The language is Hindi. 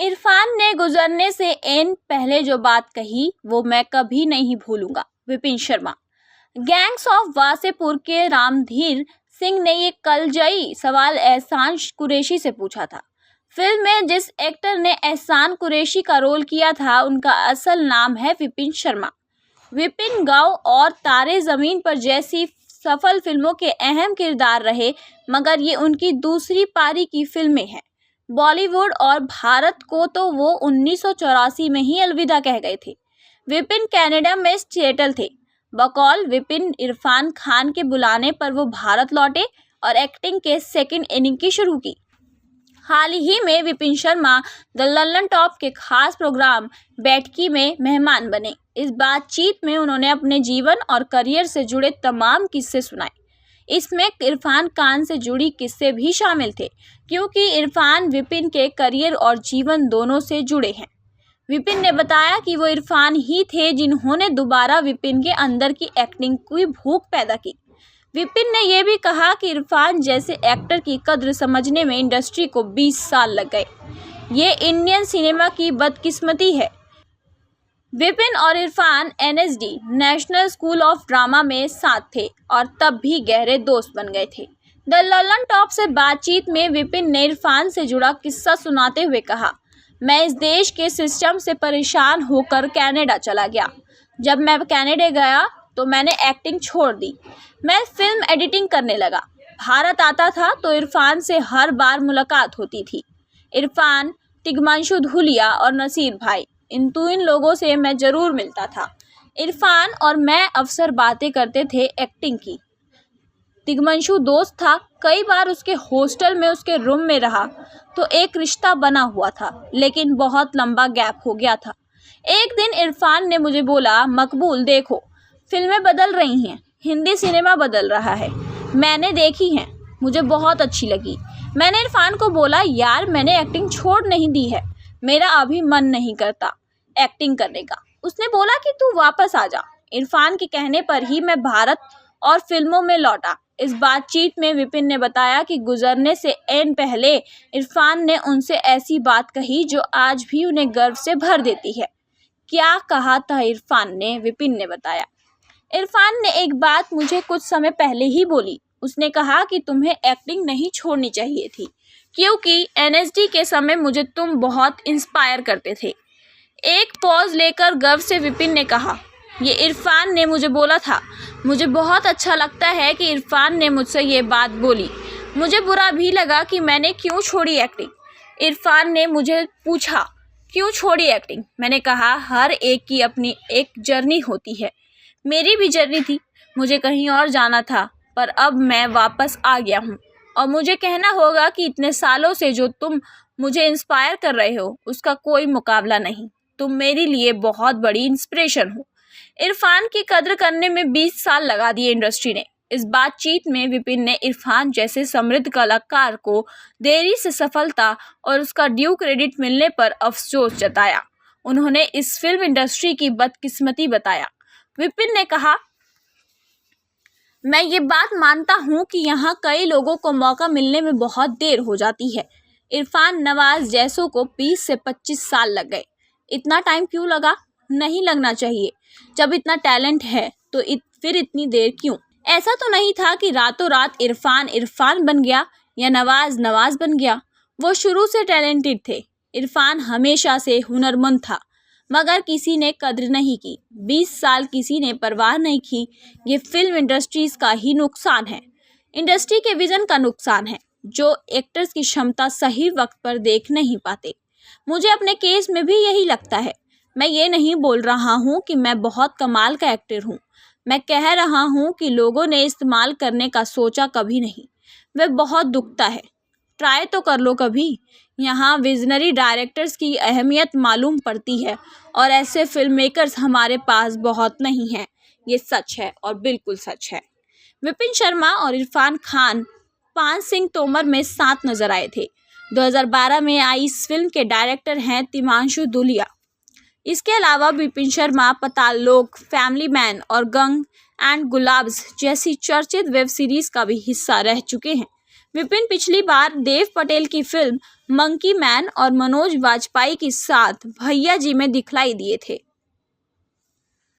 इरफान ने गुजरने से एन पहले जो बात कही वो मैं कभी नहीं भूलूंगा। विपिन शर्मा। गैंग्स ऑफ वासेपुर के रामधीर सिंह ने ये कलजई सवाल एहसान कुरैशी से पूछा था। फिल्म में जिस एक्टर ने एहसान कुरैशी का रोल किया था उनका असल नाम है विपिन शर्मा। विपिन गांव और तारे ज़मीन पर जैसी सफल फिल्मों के अहम किरदार रहे, मगर ये उनकी दूसरी पारी की फिल्में हैं। बॉलीवुड और भारत को तो वो 1984 में ही अलविदा कह गए थे। विपिन कनाडा में सेटल थे। बकौल विपिन इरफान खान के बुलाने पर वो भारत लौटे और एक्टिंग के सेकंड इनिंग की शुरू की। हाल ही में Vipin Sharma the London top के खास प्रोग्राम बैठकी में मेहमान बने। इस बातचीत में उन्होंने अपने जीवन और करियर से जुड़े तमाम किस्से सुनाए। इसमें इरफान खान से जुड़ी किस्से भी शामिल थे, क्योंकि इरफान विपिन के करियर और जीवन दोनों से जुड़े हैं। विपिन ने बताया कि वो इरफान ही थे जिन्होंने दोबारा विपिन के अंदर की एक्टिंग की भूख पैदा की। विपिन ने यह भी कहा कि इरफान जैसे एक्टर की कद्र समझने में इंडस्ट्री को 20 साल लग गए। ये इंडियन सिनेमा की बदकिस्मती है। विपिन और Irfan NSD national school of drama में साथ थे और तब भी गहरे दोस्त बन गए थे। द लंदन टॉप से बातचीत में विपिन ने इरफान से जुड़ा किस्सा सुनाते हुए कहा, मैं इस देश के सिस्टम से परेशान होकर कनाडा चला गया। जब मैं कनाडा गया तो मैंने एक्टिंग छोड़ दी। मैं फिल्म एडिटिंग करने लगा। भारत आता था तो इरफान से हर बार मुलाकात होती थी। इरफान, तिग्मांशु धूलिया और नसीर भाई, इन लोगों से मैं ज़रूर मिलता था। इरफान और मैं अक्सर बातें करते थे एक्टिंग की। तिग्मांशु दोस्त था, कई बार उसके हॉस्टल में उसके रूम में रहा तो एक रिश्ता बना हुआ था, लेकिन बहुत लंबा गैप हो गया था। एक दिन इरफान ने मुझे बोला, मकबूल देखो, फिल्में बदल रही हैं, हिंदी सिनेमा बदल रहा है। मैंने देखी हैं, मुझे बहुत अच्छी लगी। मैंने इरफान को बोला, यार मैंने एक्टिंग छोड़ नहीं दी है, मेरा अभी मन नहीं करता एक्टिंग करने का। उसने बोला कि तू वापस आ जा। इरफान के कहने पर ही मैं भारत और फिल्मों में लौटा। इस बातचीत में विपिन ने बताया कि गुजरने से एन पहले इरफान ने उनसे ऐसी बात कही जो आज भी उन्हें गर्व से भर देती है। क्या कहा था इरफान ने? विपिन ने बताया, इरफान ने एक बात मुझे कुछ समय पहले ही बोली। उसने कहा कि तुम्हें एक्टिंग नहीं छोड़नी चाहिए थी, क्योंकि एनएसडी के समय मुझे तुम बहुत इंस्पायर करते थे। एक पॉज लेकर गर्व से विपिन ने कहा, ये इरफान ने मुझे बोला था। मुझे बहुत अच्छा लगता है कि इरफान ने मुझसे ये बात बोली। मुझे बुरा भी लगा कि मैंने क्यों छोड़ी एक्टिंग। इरफान ने मुझे पूछा, क्यों छोड़ी एक्टिंग? मैंने कहा, हर एक की अपनी एक जर्नी होती है। मेरी भी जर्नी थी, मुझे कहीं और जाना था, पर अब मैं वापस आ गया हूँ और मुझे कहना होगा कि इतने सालों से जो तुम मुझे इंस्पायर कर रहे हो उसका कोई मुकाबला नहीं। तुम मेरे लिए बहुत बड़ी इंस्पिरेशन हो। इरफान की कद्र करने में 20 साल लगा दिए इंडस्ट्री ने। इस बातचीत में विपिन ने इरफान जैसे समृद्ध कलाकार को देरी से सफलता और उसका ड्यू क्रेडिट मिलने पर अफसोस जताया। उन्होंने इस फिल्म इंडस्ट्री की बदकिस्मती बताया। विपिन ने कहा, मैं ये बात मानता हूँ कि यहाँ कई लोगों को मौका मिलने में बहुत देर हो जाती है। इरफान नवाज जैसों को 20 से 25 साल लग गए। इतना टाइम क्यों लगा? नहीं लगना चाहिए। जब इतना टैलेंट है तो फिर इतनी देर क्यों? ऐसा तो नहीं था कि रातों रात इरफान बन गया या नवाज बन गया। वो शुरू से टैलेंटेड थे। इरफान हमेशा से हुनरमंद था, मगर किसी ने कद्र नहीं की। 20 साल किसी ने परवाह नहीं की। ये फिल्म इंडस्ट्रीज का ही नुकसान है, इंडस्ट्री के विजन का नुकसान है, जो एक्टर्स की क्षमता सही वक्त पर देख नहीं पाते। मुझे अपने केस में भी यही लगता है। मैं ये नहीं बोल रहा हूँ कि मैं बहुत कमाल का एक्टर हूँ। मैं कह रहा हूँ कि लोगों ने इस्तेमाल करने का सोचा कभी नहीं। वह बहुत दुखता है। ट्राई तो कर लो कभी। यहाँ विजनरी डायरेक्टर्स की अहमियत मालूम पड़ती है और ऐसे फिल्म मेकर्स हमारे पास बहुत नहीं हैं। ये सच है और बिल्कुल सच है। विपिन शर्मा और इरफान खान पान सिंह तोमर में साथ नजर आए थे। 2012 में आई इस फिल्म के डायरेक्टर हैं तिग्मांशु धूलिया। इसके अलावा विपिन शर्मा पताल लोक, फैमिली मैन और गंग एंड गुलाब्स जैसी चर्चित वेब सीरीज का भी हिस्सा रह चुके हैं। विपिन पिछली बार देव पटेल की फिल्म मंकी मैन और मनोज वाजपेयी के साथ भैया जी में दिखलाई दिए थे।